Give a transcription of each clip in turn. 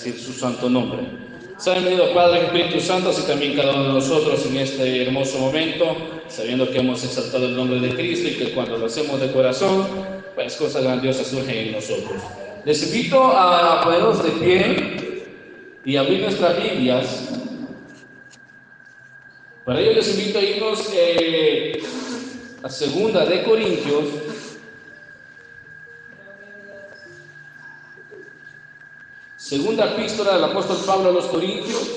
bendecir su santo nombre. Sean bienvenidos Padre, Espíritu Santo, y también cada uno de nosotros en este hermoso momento, sabiendo que hemos exaltado el nombre de Cristo y que cuando lo hacemos de corazón, pues cosas grandiosas surgen en nosotros. Les invito a ponernos de pie y abrir nuestras Biblias. Para ello les invito a irnos a Segunda de Corintios, segunda epístola del apóstol Pablo a los Corintios,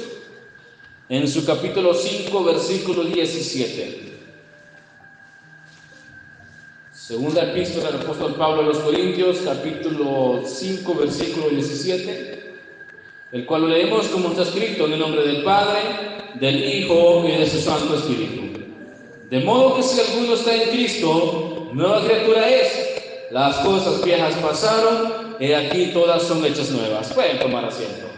en su capítulo 5, versículo 17. Segunda epístola del apóstol Pablo a los Corintios, capítulo 5, versículo 17, el cual lo leemos como está escrito en el nombre del Padre, del Hijo y de su Santo Espíritu. De modo que si alguno está en Cristo, nueva criatura es. Las cosas viejas pasaron, y aquí todas son hechas nuevas. Pueden tomar asiento.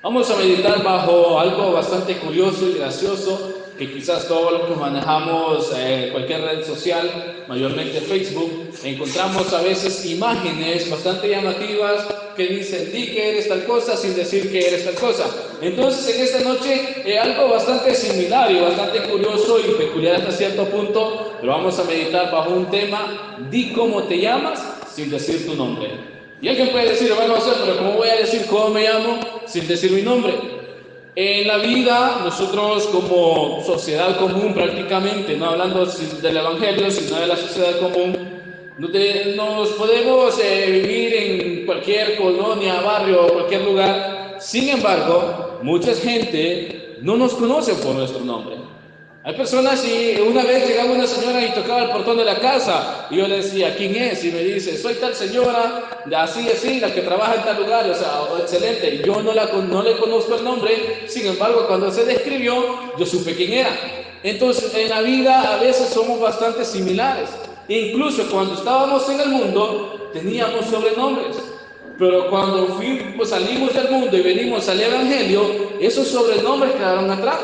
Vamos a meditar bajo algo bastante curioso y gracioso, que quizás todos los que manejamos cualquier red social, mayormente Facebook, encontramos a veces imágenes bastante llamativas que dicen, di que eres tal cosa sin decir que eres tal cosa. Entonces en esta noche algo bastante similar y bastante curioso y peculiar hasta cierto punto, pero vamos a meditar bajo un tema, di cómo te llamas sin decir tu nombre. Y alguien puede decir, bueno, pero ¿cómo voy a decir cómo me llamo sin decir mi nombre? En la vida, nosotros como sociedad común prácticamente, no hablando del Evangelio, sino de la sociedad común, nos podemos vivir en cualquier colonia, barrio, cualquier lugar. Sin embargo, mucha gente no nos conoce por nuestro nombre. Hay personas, y una vez llegaba una señora y tocaba el portón de la casa, y yo le decía, ¿quién es? Y me dice, soy tal señora, así, la que trabaja en tal lugar, o sea, excelente. Yo no le conozco el nombre, sin embargo, cuando se describió, yo supe quién era. Entonces, en la vida a veces somos bastante similares. Incluso cuando estábamos en el mundo, teníamos sobrenombres. Pero cuando salimos del mundo y venimos al Evangelio, esos sobrenombres quedaron atrás.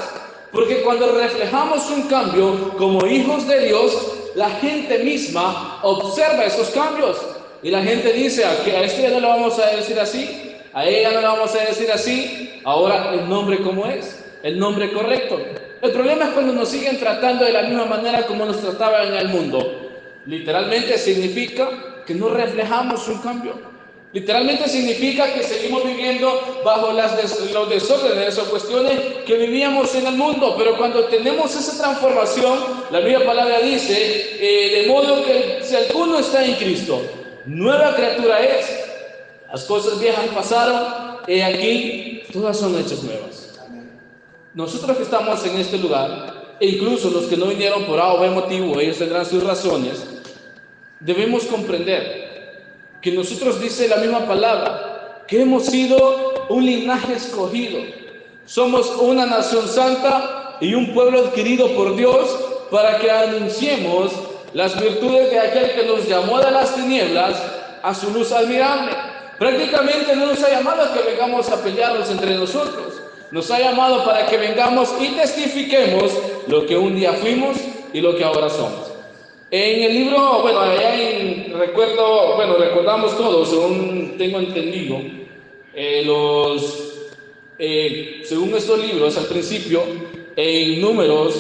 Porque cuando reflejamos un cambio como hijos de Dios, la gente misma observa esos cambios. Y la gente dice, a este ya no le vamos a decir así, a ella no le vamos a decir así. Ahora, ¿el nombre cómo es? El nombre correcto. El problema es cuando nos siguen tratando de la misma manera como nos trataban en el mundo. Literalmente significa que no reflejamos un cambio. Literalmente significa que seguimos viviendo bajo los desórdenes o cuestiones que vivíamos en el mundo. Pero cuando tenemos esa transformación, la misma palabra dice, de modo que si alguno está en Cristo, nueva criatura es. Las cosas viejas pasaron, y aquí todas son hechas nuevas. Nosotros que estamos en este lugar, e incluso los que no vinieron por A o B motivo, ellos tendrán sus razones, debemos comprender que nosotros, dice la misma palabra, que hemos sido un linaje escogido. Somos una nación santa y un pueblo adquirido por Dios para que anunciemos las virtudes de aquel que nos llamó de las tinieblas a su luz admirable. Prácticamente no nos ha llamado a que vengamos a pelearnos entre nosotros. Nos ha llamado para que vengamos y testifiquemos lo que un día fuimos y lo que ahora somos. En el libro, recordamos todos, según tengo entendido, según estos libros, al principio, en Números,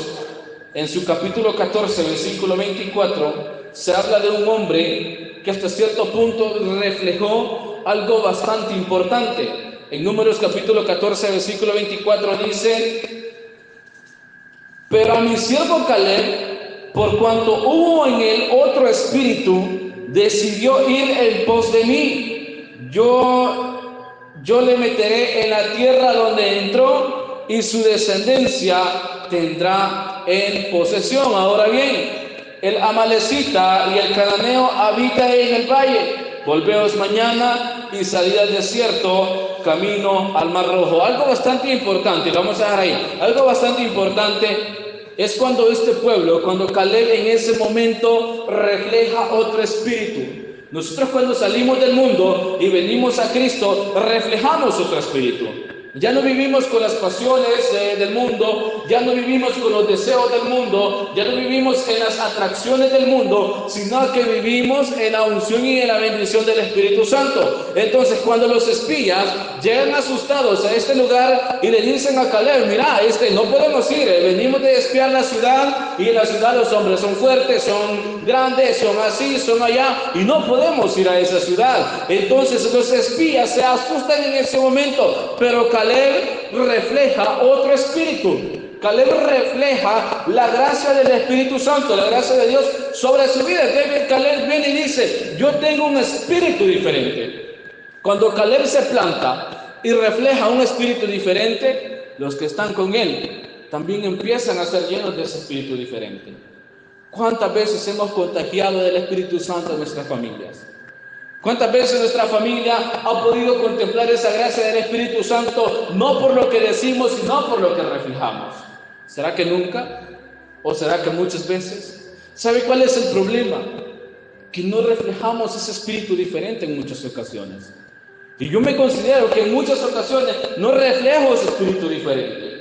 en su capítulo 14, versículo 24, se habla de un hombre que hasta cierto punto reflejó algo bastante importante. En Números capítulo 14, versículo 24 dice, pero a mi siervo Caleb, por cuanto hubo en él otro espíritu, decidió ir en pos de mí. Yo le meteré en la tierra donde entró, y su descendencia tendrá en posesión. Ahora bien, el amalecita y el cananeo habitan en el valle. Volveos mañana y salid al desierto, camino al Mar Rojo. Algo bastante importante, vamos a dejar ahí. Algo bastante importante es cuando este pueblo, cuando Caleb en ese momento refleja otro espíritu. Nosotros cuando salimos del mundo y venimos a Cristo, reflejamos otro espíritu. Ya no vivimos con las pasiones del mundo, ya no vivimos con los deseos del mundo, ya no vivimos en las atracciones del mundo, sino que vivimos en la unción y en la bendición del Espíritu Santo. Entonces, cuando los espías llegan asustados a este lugar y le dicen a Caleb, mira, no podemos ir, venimos de espiar la ciudad y en la ciudad los hombres son fuertes, son grandes, son así, son allá y no podemos ir a esa ciudad. Entonces los espías se asustan en ese momento, pero Caleb refleja otro espíritu. Caleb refleja la gracia del Espíritu Santo, la gracia de Dios sobre su vida. Entonces Caleb viene y dice, yo tengo un espíritu diferente. Cuando Caleb se planta y refleja un espíritu diferente, los que están con él también empiezan a ser llenos de ese espíritu diferente. ¿Cuántas veces hemos contagiado del Espíritu Santo en nuestras familias? ¿Cuántas veces nuestra familia ha podido contemplar esa gracia del Espíritu Santo no por lo que decimos, sino por lo que reflejamos? ¿Será que nunca? ¿O será que muchas veces? ¿Sabe cuál es el problema? Que no reflejamos ese espíritu diferente en muchas ocasiones. Y yo me considero que en muchas ocasiones no reflejo ese espíritu diferente.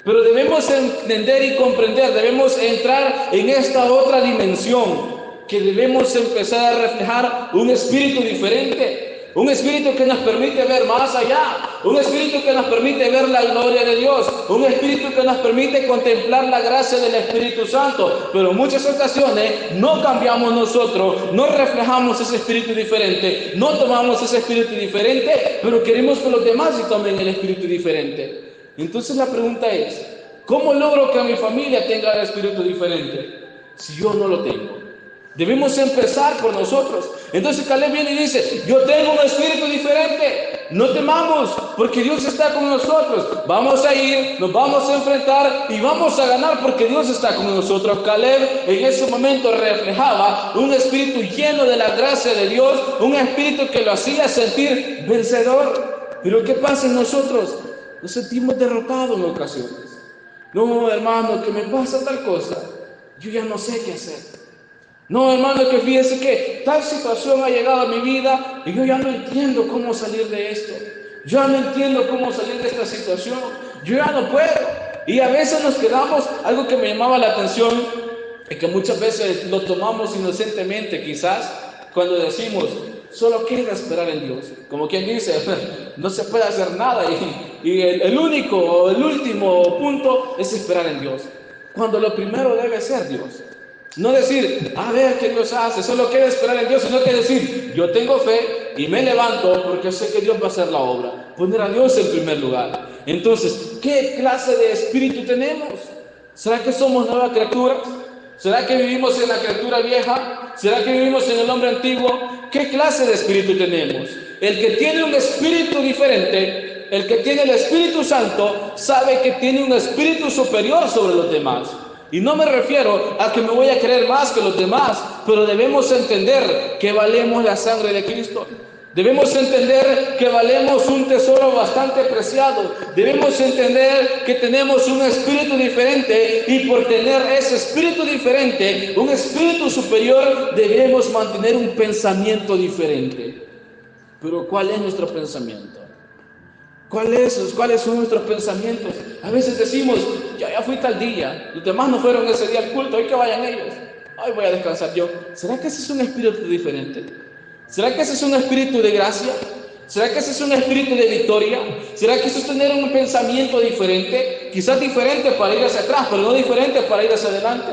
Pero debemos entender y comprender, debemos entrar en esta otra dimensión, que debemos empezar a reflejar un espíritu diferente, un espíritu que nos permite ver más allá, un espíritu que nos permite ver la gloria de Dios, un espíritu que nos permite contemplar la gracia del Espíritu Santo. Pero en muchas ocasiones no cambiamos nosotros, no reflejamos ese espíritu diferente, no tomamos ese espíritu diferente, pero queremos que los demás sí tomen el espíritu diferente. Entonces la pregunta es, ¿cómo logro que mi familia tenga el espíritu diferente si yo no lo tengo? Debemos empezar por nosotros. Entonces Caleb viene y dice, yo tengo un espíritu diferente, no temamos, porque Dios está con nosotros. Vamos a ir, nos vamos a enfrentar y vamos a ganar porque Dios está con nosotros. Caleb en ese momento reflejaba un espíritu lleno de la gracia de Dios, un espíritu que lo hacía sentir vencedor. Pero ¿qué pasa en nosotros? Nos sentimos derrotados en ocasiones. No, hermano, que me pasa tal cosa, yo ya no sé qué hacer. No, hermano, que fíjese que tal situación ha llegado a mi vida y yo ya no entiendo cómo salir de esto. Yo ya no entiendo cómo salir de esta situación. Yo ya no puedo. Y a veces nos quedamos, algo que me llamaba la atención, y que muchas veces lo tomamos inocentemente quizás, cuando decimos, solo queda esperar en Dios. Como quien dice, no se puede hacer nada y el último punto es esperar en Dios. Cuando lo primero debe ser Dios. No decir, a ver qué Dios hace, solo queda esperar en Dios, sino que decir, yo tengo fe y me levanto porque sé que Dios va a hacer la obra. Poner a Dios en primer lugar. Entonces, ¿qué clase de espíritu tenemos? ¿Será que somos nuevas criaturas? ¿Será que vivimos en la criatura vieja? ¿Será que vivimos en el hombre antiguo? ¿Qué clase de espíritu tenemos? El que tiene un espíritu diferente, el que tiene el Espíritu Santo, sabe que tiene un espíritu superior sobre los demás. Y no me refiero a que me voy a creer más que los demás, pero debemos entender que valemos la sangre de Cristo. Debemos entender que valemos un tesoro bastante preciado. Debemos entender que tenemos un espíritu diferente y por tener ese espíritu diferente, un espíritu superior, debemos mantener un pensamiento diferente. Pero ¿cuál es nuestro pensamiento? ¿Cuáles son nuestros pensamientos? A veces decimos, ya fui tal día, los demás no fueron ese día al culto, hoy que vayan ellos, hoy voy a descansar yo. ¿Será que ese es un espíritu diferente? ¿Será que ese es un espíritu de gracia? ¿Será que ese es un espíritu de victoria? ¿Será que eso es tener un pensamiento diferente? Quizás diferente para ir hacia atrás, pero no diferente para ir hacia adelante.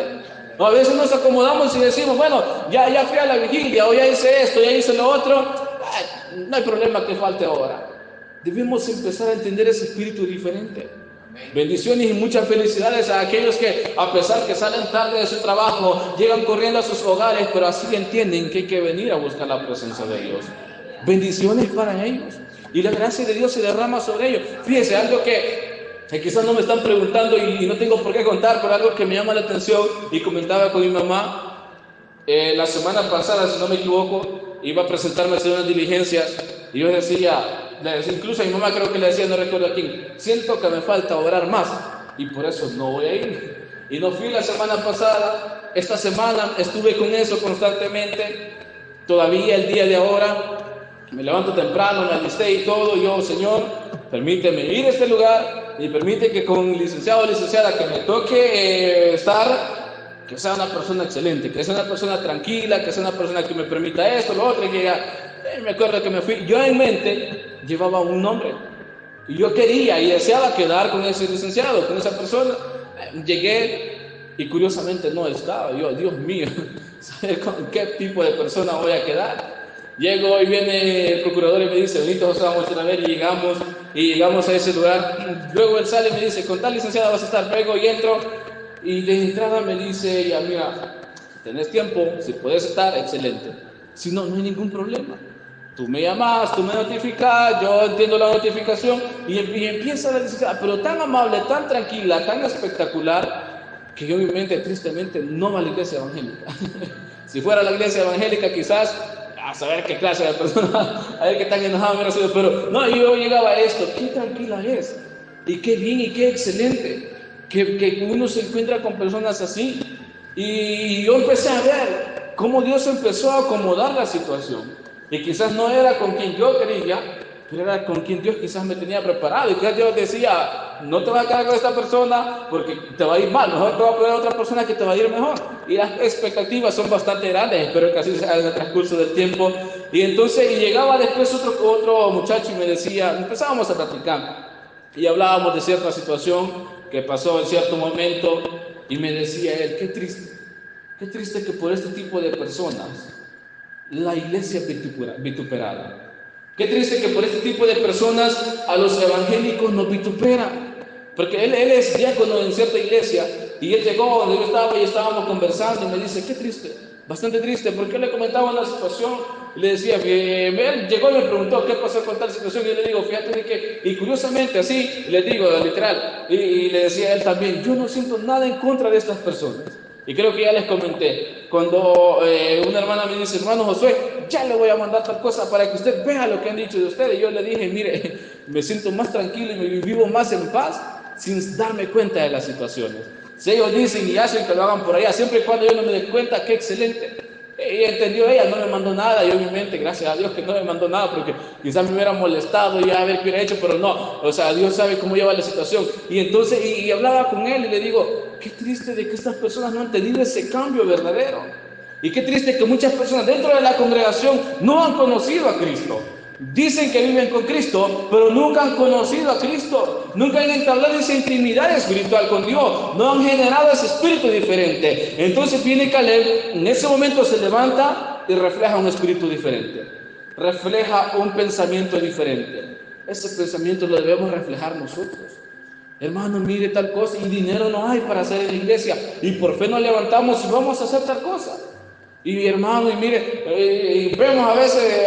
No, a veces nos acomodamos y decimos, bueno, ya fui a la vigilia, o ya hice esto, ya hice lo otro, no hay problema que falte ahora. Debemos empezar a entender ese espíritu diferente. Bendiciones y muchas felicidades a aquellos que, a pesar que salen tarde de su trabajo, llegan corriendo a sus hogares, pero así entienden que hay que venir a buscar la presencia de Dios. Bendiciones para ellos. Y la gracia de Dios se derrama sobre ellos. Fíjense, algo que quizás no me están preguntando y no tengo por qué contar, pero algo que me llama la atención y comentaba con mi mamá. La semana pasada, si no me equivoco, iba a presentarme a hacer unas diligencias y yo decía, incluso a mi mamá creo que le decía, no recuerdo a quién, siento que me falta orar más y por eso no voy a ir. Y no fui la semana pasada, esta semana estuve con eso constantemente, todavía el día de ahora, Me levanto temprano, me alisté y todo. Yo, Señor, permíteme ir a este lugar y permite que con licenciado o licenciada que me toque estar, que sea una persona excelente, que sea una persona tranquila, que sea una persona que me permita esto, lo otro. Y que ya, me acuerdo que me fui. Yo en mente llevaba un nombre y yo quería y deseaba quedar con ese licenciado, con esa persona. Llegué y curiosamente no estaba. Yo, Dios mío, ¿saber con qué tipo de persona voy a quedar? Llego y viene el procurador y me dice, Benito José, vamos a ver, y llegamos a ese lugar. Luego él sale y me dice, con tal licenciada vas a estar. Luego y entro y de entrada me dice, ya mira, si tenés tiempo, si puedes estar, excelente. Si no, no hay ningún problema. Tú me llamas, tú me notificas, yo entiendo la notificación y empieza la licenciada, pero tan amable, tan tranquila, tan espectacular, que yo en mi mente, tristemente, no va a la iglesia evangélica. Si fuera la iglesia evangélica, quizás a saber qué clase de persona, a ver qué tan enojado me hubiera sido, pero no, yo llegaba a esto, qué tranquila es, y qué bien y qué excelente, que uno se encuentra con personas así, y yo empecé a ver cómo Dios empezó a acomodar la situación, y quizás no era con quien yo quería, pero era con quien Dios quizás me tenía preparado, y quizás Dios decía, no te vas a quedar con esta persona porque te va a ir mal, mejor te va a poner a otra persona que te va a ir mejor. Y las expectativas son bastante grandes, espero que así sea en el transcurso del tiempo. Y entonces llegaba después otro muchacho y me decía, empezábamos a platicar y hablábamos de cierta situación que pasó en cierto momento y me decía él, qué triste que por este tipo de personas la iglesia vituperada. Qué triste que por este tipo de personas a los evangélicos nos vituperan. Porque él es diácono en cierta iglesia y él llegó donde yo estaba y estábamos conversando y me dice, qué triste, bastante triste, porque le comentaba la situación y le decía que él llegó y me preguntó qué pasó con tal situación y yo le digo, fíjate que, y curiosamente así, le digo literal, y le decía a él también, yo no siento nada en contra de estas personas. Y creo que ya les comenté, cuando una hermana me dice, hermano Josué, ya le voy a mandar tal cosa para que usted vea lo que han dicho de usted. Y yo le dije, mire, me siento más tranquilo y me vivo más en paz sin darme cuenta de las situaciones. Si ellos dicen y hacen que lo hagan por allá, siempre y cuando yo no me dé cuenta, qué excelente. Ella entendió, ella no me mandó nada, yo en mi mente, gracias a Dios que no me mandó nada, porque quizás me hubiera molestado y a ver qué hubiera hecho, pero no, o sea, Dios sabe cómo lleva la situación. Y entonces, y hablaba con él y le digo, qué triste de que estas personas no han tenido ese cambio verdadero. Y qué triste que muchas personas dentro de la congregación no han conocido a Cristo. Dicen que viven con Cristo, pero nunca han conocido a Cristo. Nunca han entablado esa intimidad espiritual con Dios. No han generado ese espíritu diferente. Entonces viene Caleb, en ese momento se levanta y refleja un espíritu diferente. Refleja un pensamiento diferente. Ese pensamiento lo debemos reflejar nosotros. Hermano, mire tal cosa y dinero no hay para hacer en la iglesia. Y por fe nos levantamos y vamos a hacer tal cosa. Y hermano, y mire, y vemos a veces,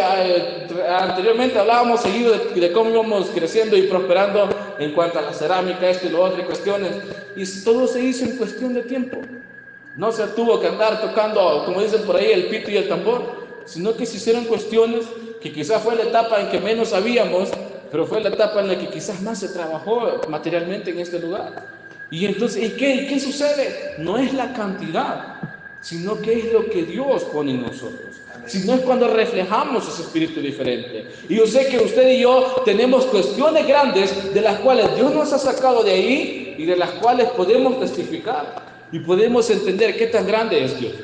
anteriormente hablábamos seguido de cómo íbamos creciendo y prosperando en cuanto a la cerámica, esto y lo otro, y cuestiones. Y todo se hizo en cuestión de tiempo. No se tuvo que andar tocando, como dicen por ahí, el pito y el tambor, sino que se hicieron cuestiones que quizás fue la etapa en que menos sabíamos, pero fue la etapa en la que quizás más se trabajó materialmente en este lugar. Y entonces, ¿y qué sucede? No es la cantidad, sino que es lo que Dios pone en nosotros. Si no es cuando reflejamos ese espíritu diferente. Y yo sé que usted y yo tenemos cuestiones grandes de las cuales Dios nos ha sacado de ahí y de las cuales podemos testificar y podemos entender qué tan grande es Dios.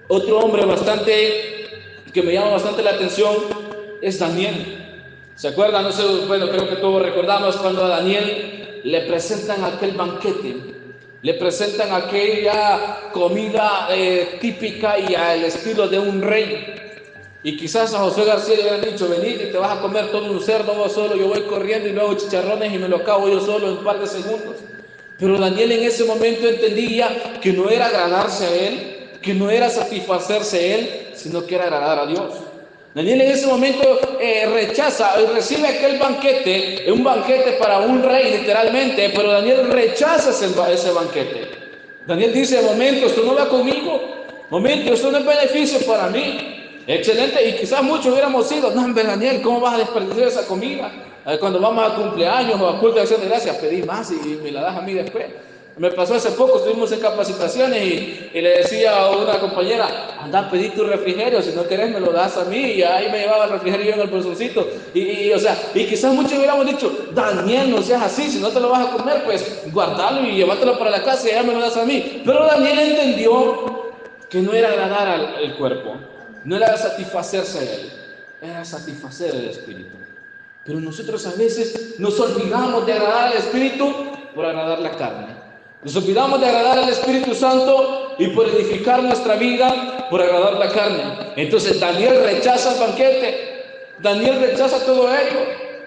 Otro hombre que me llama bastante la atención es Daniel. ¿Se acuerdan? No sé, bueno, creo que todos recordamos cuando a Daniel le presentan aquel banquete. Le presentan aquella comida típica y al estilo de un rey. Y quizás a José García le hubieran dicho, venid y te vas a comer todo un cerdo vos solo, yo voy corriendo y luego chicharrones y me lo acabo yo solo en un par de segundos. Pero Daniel en ese momento entendía que no era agradarse a él, que no era satisfacerse él, sino que era agradar a Dios. Daniel en ese momento recibe aquel banquete, un banquete para un rey literalmente, pero Daniel rechaza ese banquete. Daniel dice, momento, esto no va conmigo, momento, esto no es beneficio para mí. Excelente, y quizás muchos hubiéramos sido, no, hombre Daniel, ¿cómo vas a desperdiciar esa comida? Cuando vamos a cumpleaños o a culto de acción de gracias, pedí más y me la das a mí después. Me pasó hace poco, estuvimos en capacitaciones y le decía a una compañera, anda a pedir tu refrigerio, si no querés me lo das a mí, y ahí me llevaba el refrigerio en el bolsoncito, y quizás muchos hubiéramos dicho, Daniel, no seas así, si no te lo vas a comer, pues guardalo y llévatelo para la casa y ya me lo das a mí. Pero Daniel entendió que no era agradar al cuerpo, no era satisfacerse a él, era satisfacer el espíritu. Pero nosotros a veces nos olvidamos de agradar al espíritu por agradar la carne. Nos olvidamos de agradar al Espíritu Santo y por edificar nuestra vida por agradar la carne. Entonces Daniel rechaza el banquete, Daniel rechaza todo ello,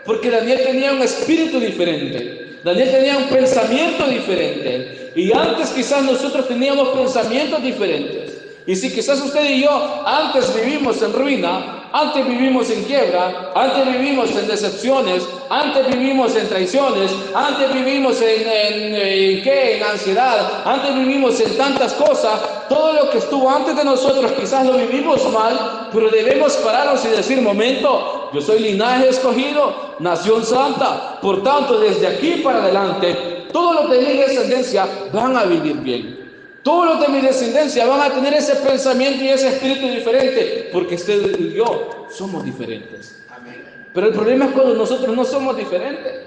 porque Daniel tenía un espíritu diferente, Daniel tenía un pensamiento diferente. Y antes quizás nosotros teníamos pensamientos diferentes. Y si quizás usted y yo antes vivimos en ruina, antes vivimos en quiebra, antes vivimos en decepciones, antes vivimos en traiciones, antes vivimos en ansiedad, antes vivimos en tantas cosas, todo lo que estuvo antes de nosotros quizás lo vivimos mal, pero debemos pararnos y decir, momento, yo soy linaje escogido, nación santa, por tanto desde aquí para adelante, todos los de mi descendencia van a vivir bien. Todos los de mi descendencia van a tener ese pensamiento y ese espíritu diferente, porque usted y yo somos diferentes. Amén. Pero el problema es cuando nosotros no somos diferentes.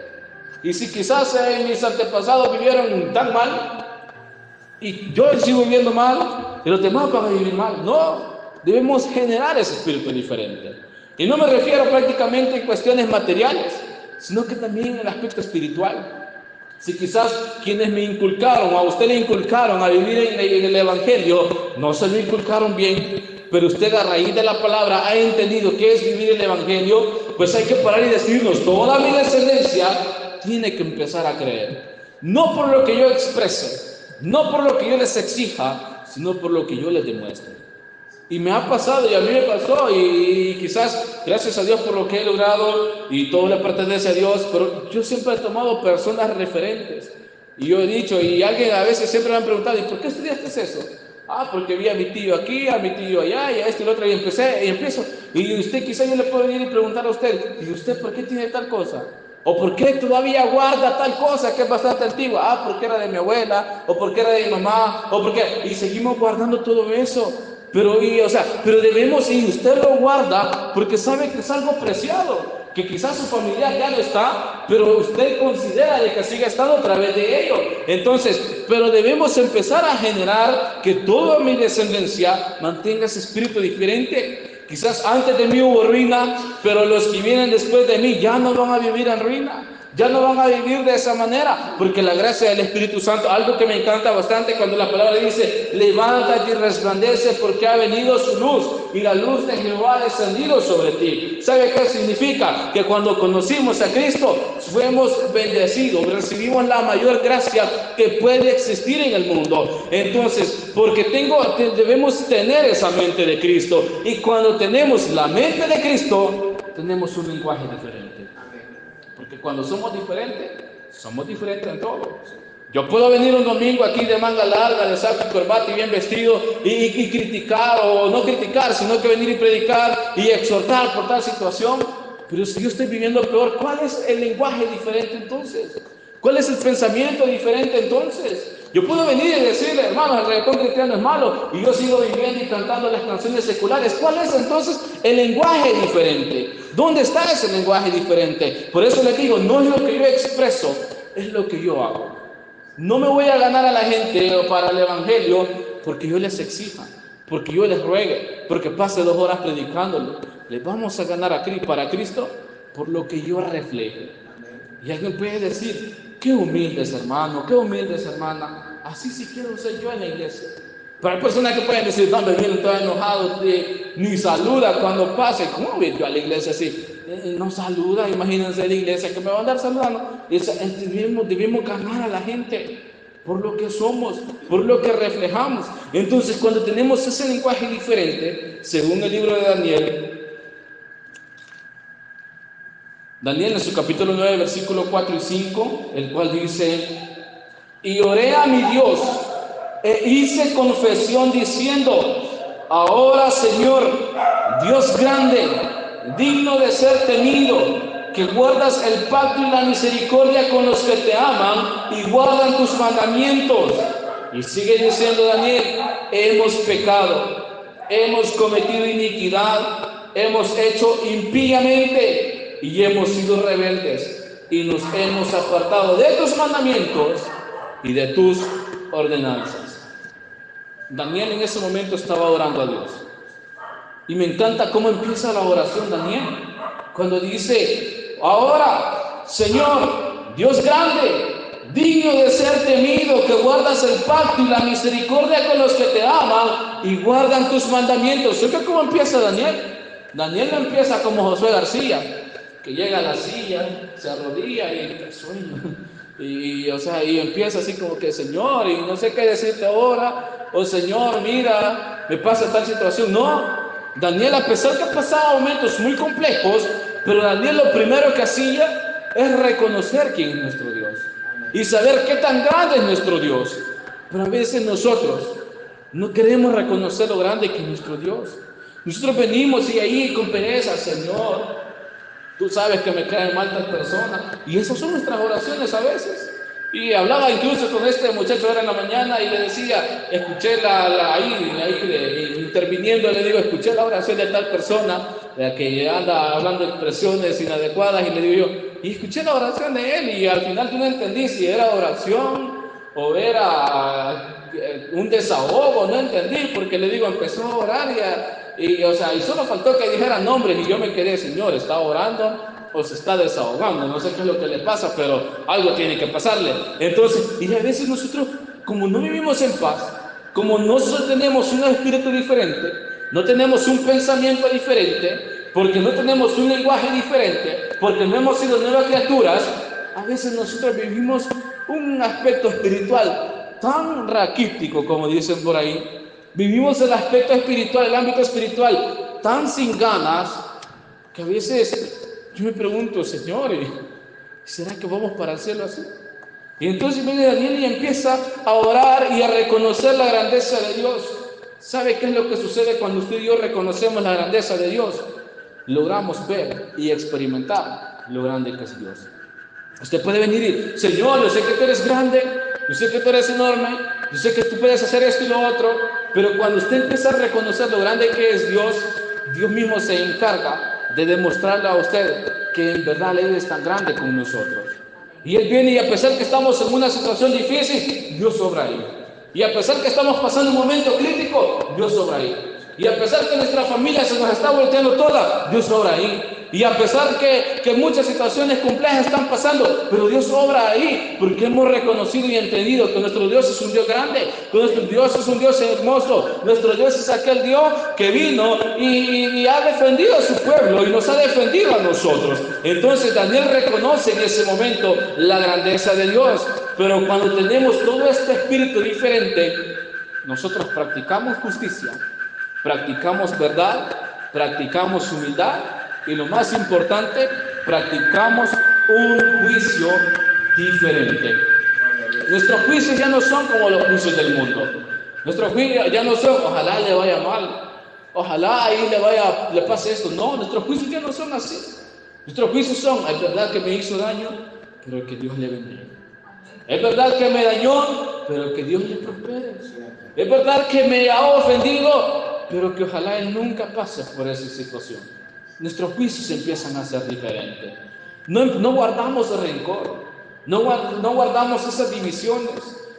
Y si quizás mis antepasados vivieron tan mal, y yo sigo viviendo mal, y los demás van a vivir mal. No, debemos generar ese espíritu diferente. Y no me refiero prácticamente en cuestiones materiales, sino que también en el aspecto espiritual. Si quizás quienes me inculcaron, o a usted le inculcaron a vivir en el Evangelio, no se lo inculcaron bien, pero usted a raíz de la palabra ha entendido qué es vivir el Evangelio, pues hay que parar y decirnos, toda mi descendencia tiene que empezar a creer. No por lo que yo exprese, no por lo que yo les exija, sino por lo que yo les demuestre. Y me ha pasado, y a mí me pasó, y quizás gracias a Dios por lo que he logrado, y todo le pertenece a Dios, pero yo siempre he tomado personas referentes. Y yo he dicho, y alguien a veces siempre me han preguntado, ¿y por qué estudiaste eso? Ah, porque vi a mi tío aquí, a mi tío allá, y a este y el otro, y empiezo. Y usted quizás yo le puedo venir y preguntar a usted, ¿y usted por qué tiene tal cosa? ¿O por qué todavía guarda tal cosa que es bastante antigua? Ah, porque era de mi abuela, o porque era de mi mamá, o porque... Y seguimos guardando todo eso. Pero debemos, y usted lo guarda porque sabe que es algo preciado, que quizás su familiar ya no está, pero usted considera de que siga estando a través de ello. Entonces, pero debemos empezar a generar que toda mi descendencia mantenga ese espíritu diferente. Quizás antes de mí hubo ruina, pero los que vienen después de mí ya no van a vivir en ruina. Ya no van a vivir de esa manera, porque la gracia del Espíritu Santo, algo que me encanta bastante cuando la palabra dice, levántate y resplandece porque ha venido su luz y la luz de Jehová ha descendido sobre ti. ¿Sabe qué significa? Que cuando conocimos a Cristo, fuimos bendecidos, recibimos la mayor gracia que puede existir en el mundo. Entonces, porque debemos tener esa mente de Cristo, y cuando tenemos la mente de Cristo, tenemos un lenguaje diferente. Porque cuando somos diferentes en todo. Yo puedo venir un domingo aquí de manga larga, de saco y corbata y bien vestido y criticar, o no criticar, sino que venir y predicar y exhortar por tal situación. Pero si yo estoy viviendo peor, ¿cuál es el lenguaje diferente entonces? ¿Cuál es el pensamiento diferente entonces? Yo puedo venir y decirle, hermanos, el reggaetón cristiano es malo, y yo sigo viviendo y cantando las canciones seculares. ¿Cuál es entonces el lenguaje diferente? ¿Dónde está ese lenguaje diferente? Por eso les digo, no es lo que yo expreso, es lo que yo hago. No me voy a ganar a la gente para el Evangelio porque yo les exija, porque yo les ruegue, porque pase 2 horas predicándolo. Les vamos a ganar para Cristo por lo que yo refleje. Y alguien puede decir, qué humildes hermano, qué humildes hermana, así sí quiero ser yo en la iglesia. Pero hay personas que pueden decir, no, me vienen todos enojados, ni saluda cuando pase. ¿Cómo voy yo a la iglesia así? No saluda, imagínense la iglesia que me va a andar saludando. Debemos ganar a la gente por lo que somos, por lo que reflejamos. Entonces, cuando tenemos ese lenguaje diferente, según el libro de Daniel en su capítulo 9, versículo 4 y 5, el cual dice, y oré a mi Dios, e hice confesión diciendo, ahora Señor, Dios grande, digno de ser temido, que guardas el pacto y la misericordia con los que te aman y guardan tus mandamientos. Y sigue diciendo Daniel, hemos pecado, hemos cometido iniquidad, hemos hecho impíamente y hemos sido rebeldes y nos hemos apartado de tus mandamientos y de tus ordenanzas. Daniel en ese momento estaba orando a Dios. Y me encanta cómo empieza la oración Daniel. Cuando dice, ahora, Señor, Dios grande, digno de ser temido, que guardas el pacto y la misericordia con los que te aman y guardan tus mandamientos. ¿Sabes cómo empieza Daniel? Daniel no empieza como Josué García, que llega a la silla, se arrodilla y sueño. Y empieza así como que, Señor, y no sé qué decirte ahora, o Señor, mira, me pasa tal situación. No, Daniel, a pesar que pasaba momentos muy complejos, pero Daniel lo primero que hacía es reconocer quién es nuestro Dios y saber qué tan grande es nuestro Dios. Pero a veces nosotros no queremos reconocer lo grande que es nuestro Dios. Nosotros venimos y ahí con pereza, Señor, tú sabes que me caen mal tal persona. Y esas son nuestras oraciones a veces. Y hablaba incluso con este muchacho ahora en la mañana y le decía, escuché interviniendo, le digo, escuché la oración de tal persona que anda hablando expresiones inadecuadas, y le digo yo, y escuché la oración de él y al final tú no entendí si era oración o era un desahogo, no entendí, porque le digo, empezó a orar y solo faltó que dijera nombres y yo me quedé, Señor, ¿está orando o se está desahogando? No sé qué es lo que le pasa, pero algo tiene que pasarle. Entonces, y a veces nosotros, como no vivimos en paz, como no tenemos un espíritu diferente, no tenemos un pensamiento diferente, porque no tenemos un lenguaje diferente, porque no hemos sido nuevas criaturas, a veces nosotros vivimos un aspecto espiritual tan raquítico, como dicen por ahí. Vivimos el aspecto espiritual, el ámbito espiritual, tan sin ganas, que a veces yo me pregunto, Señor, ¿será que vamos para el cielo así? Y entonces viene Daniel y empieza a orar y a reconocer la grandeza de Dios. ¿Sabe qué es lo que sucede cuando usted y yo reconocemos la grandeza de Dios? Logramos ver y experimentar lo grande que es Dios. Usted puede venir y, Señor, yo sé que tú eres grande, yo sé que tú eres enorme, yo sé que tú puedes hacer esto y lo otro, pero cuando usted empieza a reconocer lo grande que es Dios, Dios mismo se encarga de demostrarle a usted que en verdad Él es tan grande como nosotros. Y Él viene y a pesar que estamos en una situación difícil, Dios obra ahí. Y a pesar que estamos pasando un momento crítico, Dios obra ahí. Y a pesar que nuestra familia se nos está volteando toda, Dios obra ahí. Y a pesar que muchas situaciones complejas están pasando, pero Dios obra ahí, porque hemos reconocido y entendido que nuestro Dios es un Dios grande, que nuestro Dios es un Dios hermoso, nuestro Dios es aquel Dios que vino y ha defendido a su pueblo y nos ha defendido a nosotros. Entonces Daniel reconoce en ese momento la grandeza de Dios, pero cuando tenemos todo este espíritu diferente, nosotros practicamos justicia, practicamos verdad, practicamos humildad y lo más importante, practicamos un juicio diferente. Nuestros juicios ya no son como los juicios del mundo. Nuestros juicios ya no son, ojalá le vaya mal, ojalá ahí le pase esto. No, nuestros juicios ya no son así. Nuestros juicios son, es verdad que me hizo daño, pero que Dios le bendiga. Es verdad que me dañó, pero que Dios le prospere. Es verdad que me ha ofendido, pero que ojalá Él nunca pase por esa situación. Nuestros juicios empiezan a ser diferentes. No guardamos rencor, no guardamos esas divisiones,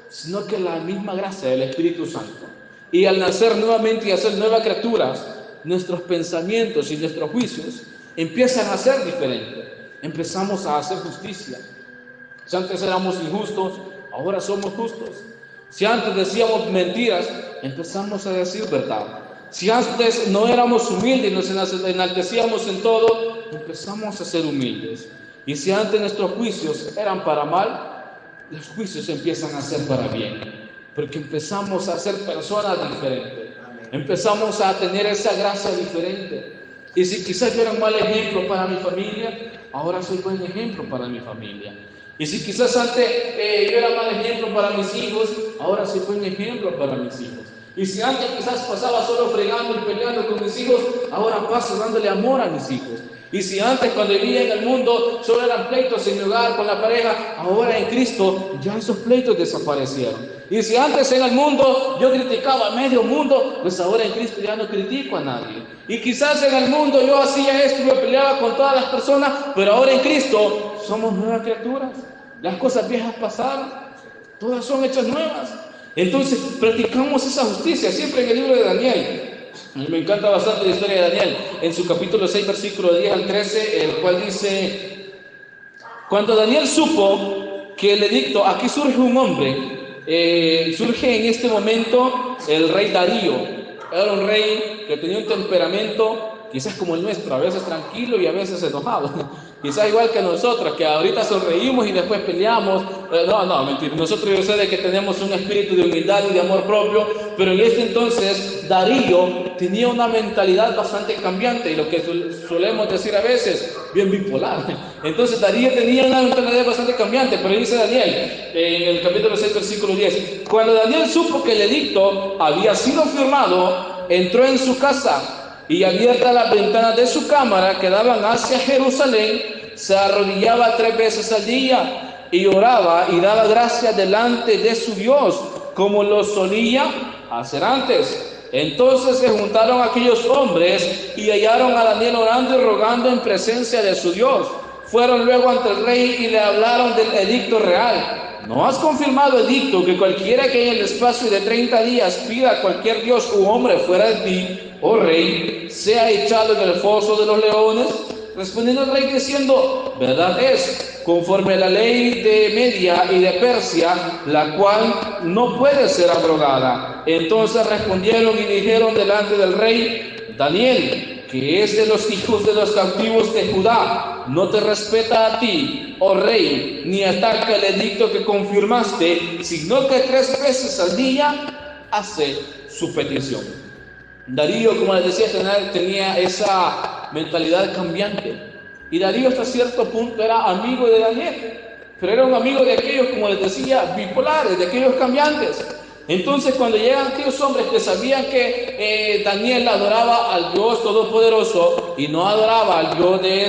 sino que la misma gracia del Espíritu Santo. Y al nacer nuevamente y hacer nuevas criaturas, nuestros pensamientos y nuestros juicios empiezan a ser diferentes. Empezamos a hacer justicia. Si antes éramos injustos, ahora somos justos. Si antes decíamos mentiras, empezamos a decir verdad. Si antes no éramos humildes y nos enaltecíamos en todo, empezamos a ser humildes. Y si antes nuestros juicios eran para mal, los juicios empiezan a ser para bien. Porque empezamos a ser personas diferentes. Empezamos a tener esa gracia diferente. Y si quizás yo era un mal ejemplo para mi familia, ahora soy buen ejemplo para mi familia. Y si quizás antes yo era mal ejemplo para mis hijos, ahora soy buen ejemplo para mis hijos. Y si antes quizás pasaba solo fregando y peleando con mis hijos, ahora paso dándole amor a mis hijos. Y si antes cuando vivía en el mundo solo eran pleitos en mi hogar con la pareja, ahora en Cristo ya esos pleitos desaparecieron. Y si antes en el mundo yo criticaba a medio mundo, pues ahora en Cristo ya no critico a nadie. Y quizás en el mundo yo hacía esto y me peleaba con todas las personas, pero ahora en Cristo somos nuevas criaturas. Las cosas viejas pasaron, todas son hechas nuevas. Entonces practicamos esa justicia siempre en el libro de Daniel. A mí me encanta bastante la historia de Daniel, en su capítulo 6, versículo 10 al 13, el cual dice: cuando Daniel supo que el edicto, aquí surge un hombre, surge en este momento el rey Darío. Era un rey que tenía un temperamento quizás como el nuestro, a veces tranquilo y a veces enojado. Quizás igual que nosotros, que ahorita sonreímos y después peleamos. No, mentira. Nosotros yo sé de que tenemos un espíritu de humildad y de amor propio, pero en este entonces Darío tenía una mentalidad bastante cambiante y lo que solemos decir a veces, bien bipolar. Entonces Darío tenía una mentalidad bastante cambiante, pero dice Daniel, en el capítulo 6, versículo 10, cuando Daniel supo que el edicto había sido firmado, entró en su casa y abiertas las ventanas de su cámara que daban hacia Jerusalén, se arrodillaba 3 veces al día y oraba y daba gracias delante de su Dios, como lo solía hacer antes. Entonces se juntaron aquellos hombres y hallaron a Daniel orando y rogando en presencia de su Dios. Fueron luego ante el rey y le hablaron del edicto real. ¿No has confirmado edicto que cualquiera que en el espacio de 30 días pida a cualquier dios u hombre fuera de ti, oh rey, sea echado en el foso de los leones? Respondiendo el rey diciendo: verdad es, conforme a la ley de Media y de Persia, la cual no puede ser abrogada. Entonces respondieron y dijeron delante del rey: Daniel, que es de los hijos de los cautivos de Judá, no te respeta a ti, oh rey, ni ataca el edicto que confirmaste, sino que 3 veces al día hace su petición. Darío, como les decía, tenía esa mentalidad cambiante. Y Darío hasta cierto punto era amigo de Daniel, pero era un amigo de aquellos, como les decía, bipolares, de aquellos cambiantes. Entonces cuando llegan aquellos hombres que sabían que Daniel adoraba al Dios Todopoderoso y no adoraba al Dios de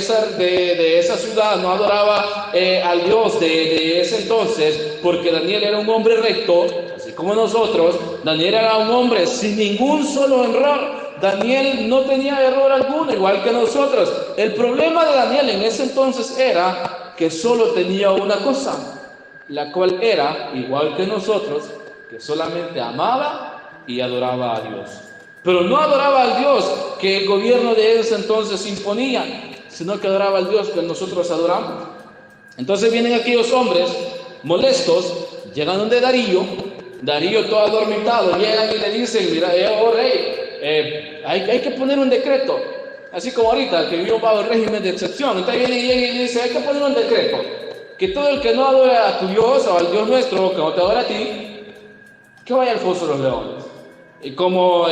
esa ciudad, no adoraba al Dios de ese entonces, porque Daniel era un hombre recto, así como nosotros. Daniel era un hombre sin ningún solo error. Daniel no tenía error alguno, igual que nosotros. El problema de Daniel en ese entonces era que solo tenía una cosa, la cual era, igual que nosotros, que solamente amaba y adoraba a Dios. Pero no adoraba al Dios que el gobierno de ese entonces imponía, sino que adoraba al Dios que nosotros adoramos. Entonces vienen aquellos hombres molestos, llegan donde Darío todo adormitado, llegan y le dicen: mira, oh rey, hay que poner un decreto, así como ahorita que vivimos bajo el régimen de excepción. Entonces viene y dice: hay que poner un decreto, que todo el que no adore a tu Dios o al Dios nuestro, que no te adora a ti, que vaya al foso de los leones. Y como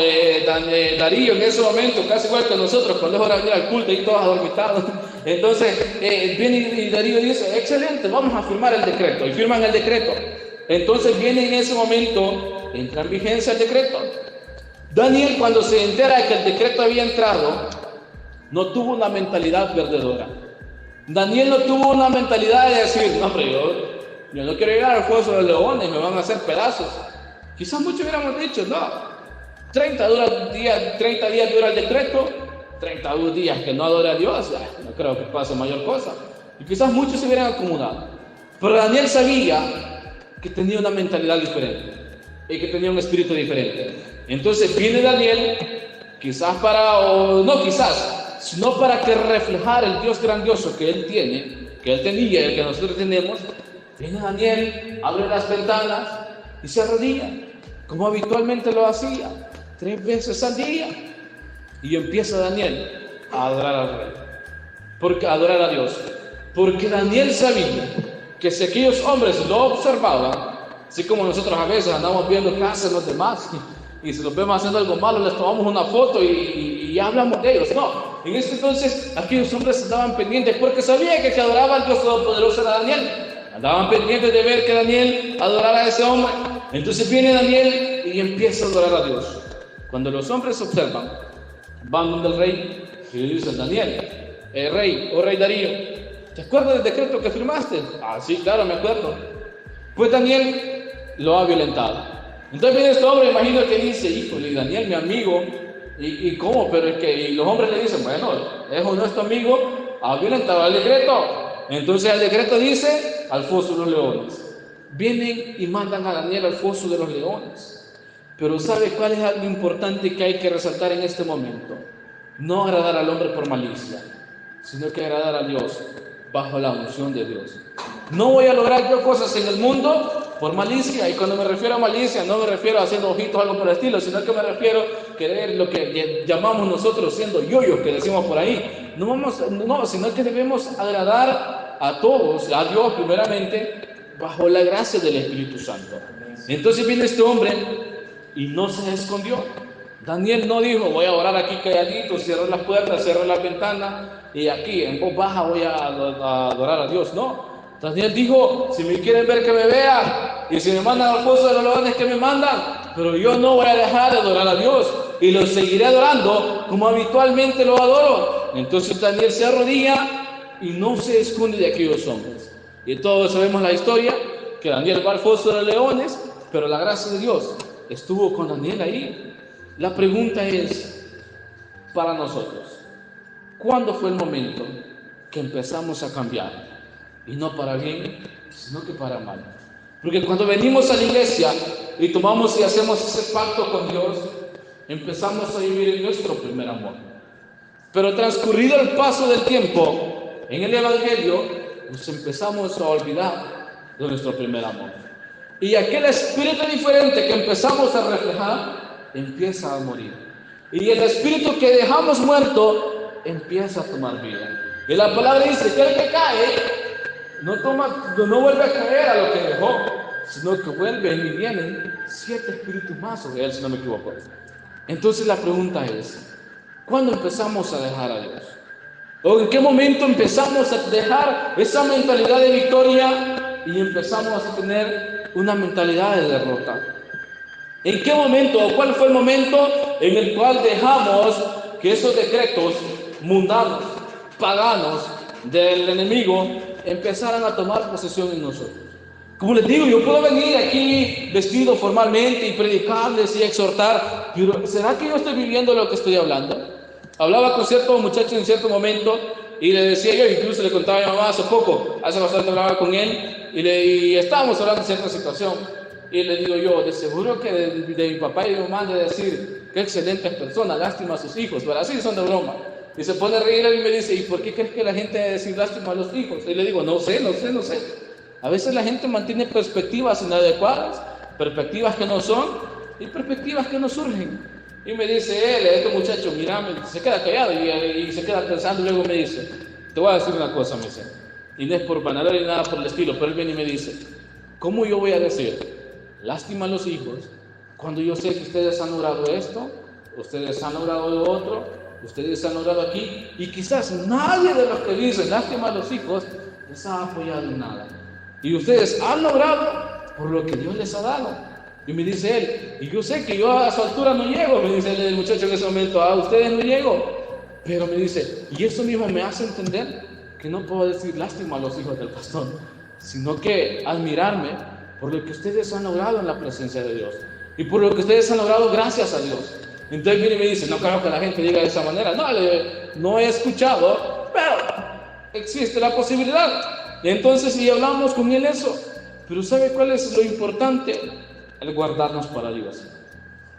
Darío en ese momento, casi igual que nosotros, cuando es hora de venir al culto y todos adormitados, entonces viene y Darío dice: excelente, vamos a firmar el decreto. Y firman el decreto. Entonces viene en ese momento, entra en vigencia el decreto. Daniel, cuando se entera de que el decreto había entrado, no tuvo una mentalidad perdedora. Daniel no tuvo una mentalidad de decir: no, hombre, yo no quiero llegar al foso de los leones, me van a hacer pedazos. Quizás muchos hubiéramos dicho: no, 30 días dura el decreto, 32 días que no adore a Dios, no creo que pase mayor cosa. Y quizás muchos se hubieran acomodado. Pero Daniel sabía que tenía una mentalidad diferente y que tenía un espíritu diferente. Entonces viene Daniel, sino para que reflejara el Dios grandioso que él tiene, que él tenía y el que nosotros tenemos. Viene Daniel, abre las ventanas y se arrodilla, como habitualmente lo hacía, 3 veces al día. Y empieza Daniel a adorar al rey, a adorar a Dios. Porque Daniel sabía que si aquellos hombres lo observaban, así como nosotros a veces andamos viendo qué hacen los demás, y si los vemos haciendo algo malo, les tomamos una foto y hablamos de ellos. No, en este entonces aquellos hombres estaban pendientes, porque sabían que adoraba al Dios Todopoderoso era Daniel. Andaban pendientes de ver que Daniel adorara a ese hombre. Entonces viene Daniel y y empieza a adorar a Dios. Cuando los hombres observan, van donde el rey y le dicen: Daniel, rey, rey Darío, ¿te acuerdas del decreto que firmaste? Ah, sí, claro, me acuerdo. Pues Daniel lo ha violentado. Entonces viene este hombre, imagino que dice: híjole, Daniel, mi amigo, ¿y cómo? Pero es que, y los hombres le dicen: bueno, es nuestro amigo, ha violentado el decreto. Entonces el decreto dice: al foso de los leones. Vienen y mandan a Daniel al foso de los leones. Pero ¿sabe cuál es algo importante que hay que resaltar en este momento? No agradar al hombre por malicia, sino que agradar a Dios bajo la unción de Dios. No voy a lograr yo cosas en el mundo por malicia, y cuando me refiero a malicia no me refiero a haciendo ojitos o algo por el estilo, sino que me refiero a querer lo que llamamos nosotros siendo yoyos, que decimos por ahí. No, sino que debemos agradar a todos, a Dios primeramente, bajo la gracia del Espíritu Santo. Entonces viene este hombre y no se escondió. Daniel no dijo: voy a orar aquí calladito, cierro las puertas, cierro las ventanas y aquí en voz baja voy a adorar a Dios. No, Daniel dijo: si me quieren ver, que me vean, y si me mandan al foso de los leones, que me mandan, pero yo no voy a dejar de adorar a Dios y lo seguiré adorando como habitualmente lo adoro. Entonces Daniel se arrodilla y no se esconde de aquellos hombres. Y todos sabemos la historia, que Daniel va al foso de los leones, pero la gracia de Dios estuvo con Daniel ahí. La pregunta es para nosotros: ¿cuándo fue el momento que empezamos a cambiar? Y no para bien, sino que para mal. Porque cuando venimos a la iglesia y tomamos y hacemos ese pacto con Dios, empezamos a vivir en nuestro primer amor. Pero transcurrido el paso del tiempo, en el Evangelio, nos empezamos a olvidar de nuestro primer amor. Y aquel espíritu diferente que empezamos a reflejar, empieza a morir. Y el espíritu que dejamos muerto, empieza a tomar vida. Y la palabra dice que el que cae, no vuelve a caer a lo que dejó, sino que vuelven y vienen 7 espíritus más sobre él, si no me equivoco. Entonces la pregunta es: ¿cuándo empezamos a dejar a Dios? ¿O en qué momento empezamos a dejar esa mentalidad de victoria y empezamos a tener una mentalidad de derrota? ¿En qué momento o cuál fue el momento en el cual dejamos que esos decretos mundanos, paganos del enemigo empezaran a tomar posesión en nosotros? Como les digo, yo puedo venir aquí vestido formalmente y predicarles y exhortar, pero ¿será que yo estoy viviendo lo que estoy hablando? Hablaba con cierto muchacho en cierto momento y le decía yo, incluso le contaba a mi mamá hace bastante hablaba con él y estábamos hablando de cierta situación. Y le digo yo: de seguro que de mi papá y de mi mamá de decir: qué excelentes personas, lástima a sus hijos, pero así son de broma. Y se pone a reír y me dice: ¿y por qué crees que la gente debe decir lástima a los hijos? Y le digo: no sé. A veces la gente mantiene perspectivas inadecuadas, perspectivas que no son y perspectivas que no surgen. Y me dice él, este muchacho, mírame, se queda callado y se queda pensando, y luego me dice: te voy a decir una cosa, me dice, y no es por vanagloria ni nada por el estilo, pero él viene y me dice: ¿cómo yo voy a decir lástima a los hijos cuando yo sé que ustedes han logrado esto, ustedes han logrado lo otro, ustedes han logrado aquí, y quizás nadie de los que dicen lástima a los hijos les ha apoyado en nada? Y ustedes han logrado por lo que Dios les ha dado. Y me dice él: y yo sé que yo a su altura no llego, me dice el muchacho en ese momento, a ustedes no llego. Pero me dice, y eso mismo me hace entender que no puedo decir lástima a los hijos del pastor, sino que admirarme por lo que ustedes han logrado en la presencia de Dios y por lo que ustedes han logrado gracias a Dios. Entonces viene y me dice: no creo que la gente diga de esa manera. No he escuchado, pero existe la posibilidad. Y entonces si hablamos con él eso, pero ¿sabe cuál es lo importante? El guardarnos para Dios.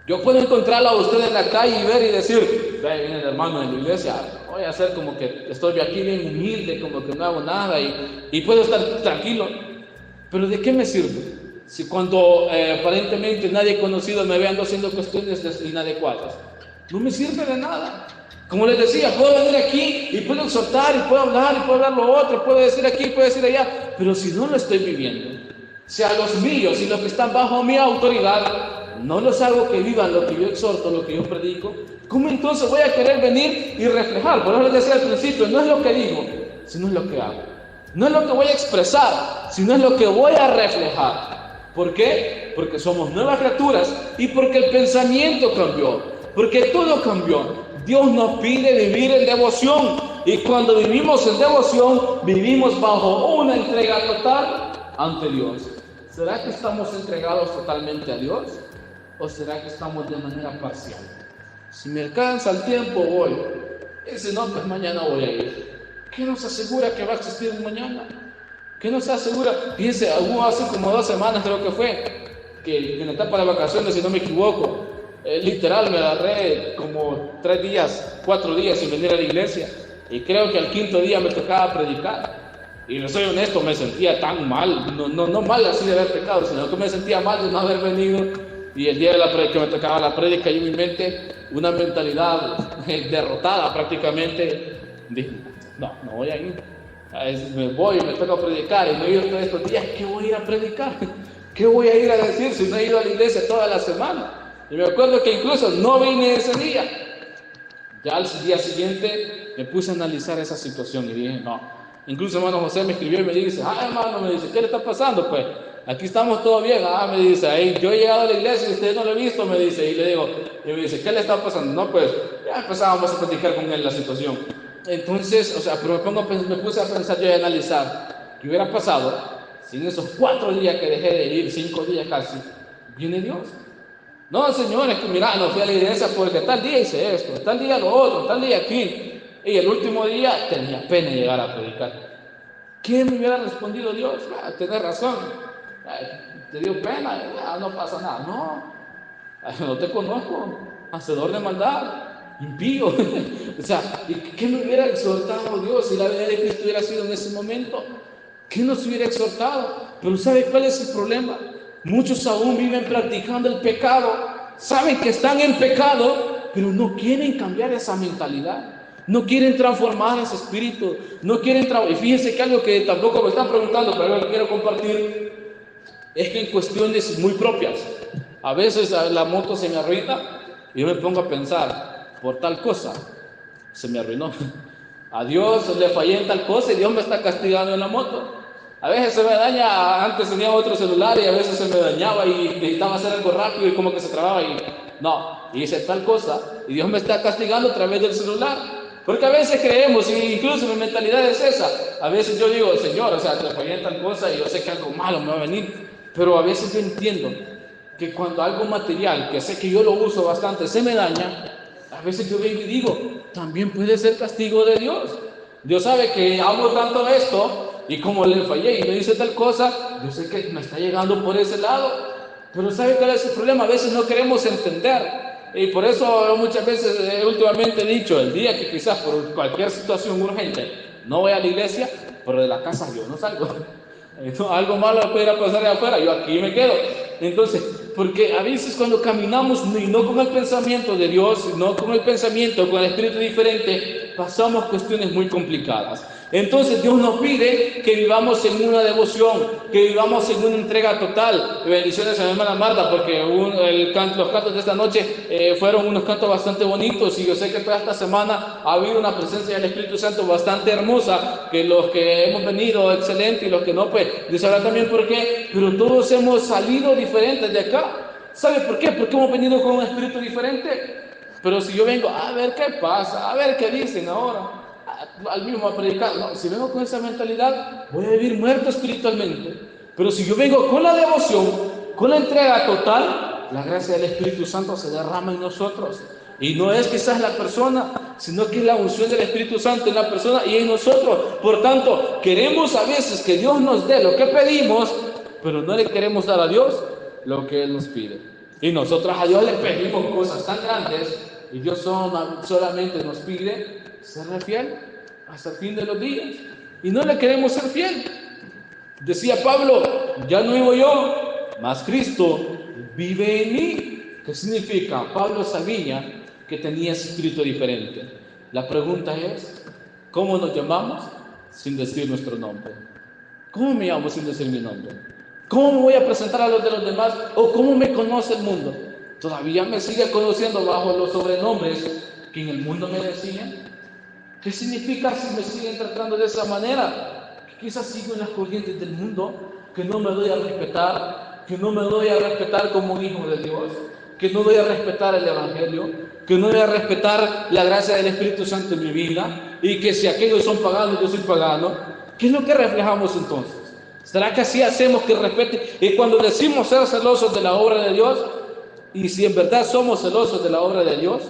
Yo puedo encontrarlo a usted en la calle y ver y decir: ve, viene el hermano de la iglesia, voy a hacer como que estoy aquí bien humilde, como que no hago nada y puedo estar tranquilo. Pero ¿de qué me sirve? Si cuando aparentemente nadie conocido me ve ando haciendo cuestiones inadecuadas, no me sirve de nada. Como les decía, puedo venir aquí y puedo exhortar y puedo hablar lo otro, puedo decir aquí, puedo decir allá, pero si no lo estoy viviendo, si a los míos y los que están bajo mi autoridad no los hago que vivan lo que yo exhorto, lo que yo predico, ¿cómo entonces voy a querer venir y reflejar? Por eso les decía al principio, no es lo que digo, sino es lo que hago. No es lo que voy a expresar, sino es lo que voy a reflejar. ¿Por qué? Porque somos nuevas criaturas y porque el pensamiento cambió, porque todo cambió. Dios nos pide vivir en devoción, y cuando vivimos en devoción, vivimos bajo una entrega total ante Dios. ¿Será que estamos entregados totalmente a Dios? ¿O será que estamos de manera parcial? Si me alcanza el tiempo, voy. Y si no, pues mañana voy a ir. ¿Qué nos asegura que va a existir un mañana? ¿Qué nos asegura? Fíjense, hubo hace como 2 semanas creo que fue, que en la etapa de vacaciones, si no me equivoco, literal me agarré como 3 días, 4 días sin venir a la iglesia. Y creo que al 5.º día me tocaba predicar. Y les soy honesto, me sentía tan mal, no mal así de haber pecado, sino que me sentía mal de no haber venido. Y el día de la que me tocaba la prédica, yo en mi mente, una mentalidad derrotada prácticamente, dije, no voy a ir. Me voy, me toca predicar y no he ido todos estos días. ¿Qué voy a ir a predicar? ¿Qué voy a ir a decir si no he ido a la iglesia toda la semana? Y me acuerdo que incluso no vine ese día. Ya al día siguiente me puse a analizar esa situación y dije, no. Incluso hermano José me escribió y me dice, hermano, me dice, ¿qué le está pasando? Pues aquí estamos todo bien. Me dice, yo he llegado a la iglesia y usted no lo he visto, me dice. Y le digo, y me dice, ¿qué le está pasando? No, pues ya empezábamos a platicar con él la situación. Entonces, pero me puse a pensar yo y a analizar qué hubiera pasado si en esos 4 días que dejé de ir, 5 días casi, viene Dios. No, señores, que mira, no fui a la iglesia porque tal día hice esto, tal día lo otro, tal día aquí. Y el último día tenía pena llegar a predicar. ¿Qué me hubiera respondido Dios? Tenés razón. Te dio pena, no pasa nada. No te conozco, hacedor de maldad, impío. O sea, ¿qué me hubiera exhortado Dios si la vida de Cristo hubiera sido en ese momento? ¿Qué nos hubiera exhortado? Pero ¿sabe cuál es el problema? Muchos aún viven practicando el pecado, saben que están en pecado, pero no quieren cambiar esa mentalidad. No quieren transformar ese espíritu, no quieren y fíjense que algo que tampoco me están preguntando, pero algo que quiero compartir, es que en cuestiones muy propias, a veces la moto se me arruina y yo me pongo a pensar, por tal cosa, se me arruinó. A Dios le fallé en tal cosa y Dios me está castigando en la moto. A veces se me daña, antes tenía otro celular y a veces se me dañaba y necesitaba hacer algo rápido y como que se trababa y hice tal cosa y Dios me está castigando a través del celular. Porque a veces creemos, y incluso mi mentalidad es esa, a veces yo digo, Señor, te fallé en tal cosa y yo sé que algo malo me va a venir, pero a veces yo entiendo que cuando algo material, que sé que yo lo uso bastante, se me daña, a veces yo vengo y digo, también puede ser castigo de Dios. Dios sabe que amo tanto esto, y como le fallé y me dice tal cosa, yo sé que me está llegando por ese lado, pero ¿sabe cuál es el problema? A veces no queremos entender. Y por eso muchas veces últimamente he dicho, el día que quizás por cualquier situación urgente no voy a la iglesia, pero de la casa yo no salgo. Algo malo puede ir a pasar de afuera, yo aquí me quedo. Entonces, porque a veces cuando caminamos y no con el pensamiento de Dios, no con el pensamiento, con el espíritu diferente, pasamos cuestiones muy complicadas. Entonces Dios nos pide que vivamos en una devoción, que vivamos en una entrega total. Bendiciones a mi hermana Marta, porque los cantos de esta noche fueron unos cantos bastante bonitos, y yo sé que toda esta semana ha habido una presencia del Espíritu Santo bastante hermosa, que los que hemos venido, excelente, y los que no, pues Dios sabrá también por qué, pero todos hemos salido diferentes de acá. ¿Sabe por qué? Porque hemos venido con un espíritu diferente. Pero si yo vengo a ver qué pasa, a ver qué dicen ahora, al mismo a predicar, si vengo con esa mentalidad, voy a vivir muerto espiritualmente. Pero si yo vengo con la devoción, con la entrega total, la gracia del Espíritu Santo se derrama en nosotros. Y no es quizás la persona, sino que es la unción del Espíritu Santo en la persona y en nosotros. Por tanto, queremos a veces que Dios nos dé lo que pedimos, pero no le queremos dar a Dios lo que Él nos pide. Y nosotros a Dios le pedimos cosas tan grandes, y Dios solamente nos pide ser fiel hasta el fin de los días, y no le queremos ser fiel. Decía Pablo, ya no vivo yo, mas Cristo vive en mí. ¿Qué significa? Pablo sabía que tenía ese espíritu diferente. La pregunta es, ¿cómo nos llamamos sin decir nuestro nombre? ¿Cómo me llamo sin decir mi nombre? ¿Cómo me voy a presentar a los de los demás? ¿O cómo me conoce el mundo? ¿Todavía me sigue conociendo bajo los sobrenombres que en el mundo me decían? ¿Qué significa si me siguen tratando de esa manera? Que quizás sigo en las corrientes del mundo, que no me doy a respetar, que no me doy a respetar como un hijo de Dios, que no doy a respetar el Evangelio, que no doy a respetar la gracia del Espíritu Santo en mi vida, y que si aquellos son paganos, yo soy pagano. ¿Qué es lo que reflejamos entonces? ¿Será que así hacemos que respete? Y cuando decimos ser celosos de la obra de Dios, y si en verdad somos celosos de la obra de Dios,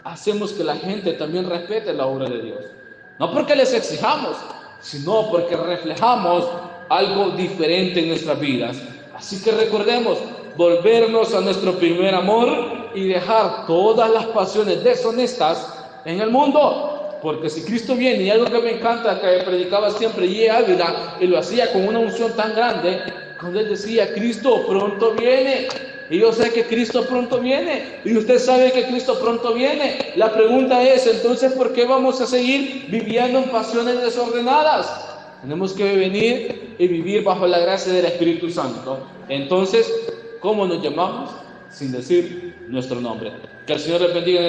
hacemos que la gente también respete la obra de Dios. No porque les exijamos, sino porque reflejamos algo diferente en nuestras vidas. Así que recordemos volvernos a nuestro primer amor y dejar todas las pasiones deshonestas en el mundo. Porque si Cristo viene, y algo que me encanta, que predicaba siempre Y. Ávila, y lo hacía con una unción tan grande, cuando él decía, Cristo pronto viene. Y yo sé que Cristo pronto viene, y usted sabe que Cristo pronto viene. La pregunta es, entonces, ¿por qué vamos a seguir viviendo en pasiones desordenadas? Tenemos que venir y vivir bajo la gracia del Espíritu Santo. Entonces, ¿cómo nos llamamos? Sin decir nuestro nombre. Que el Señor les bendiga en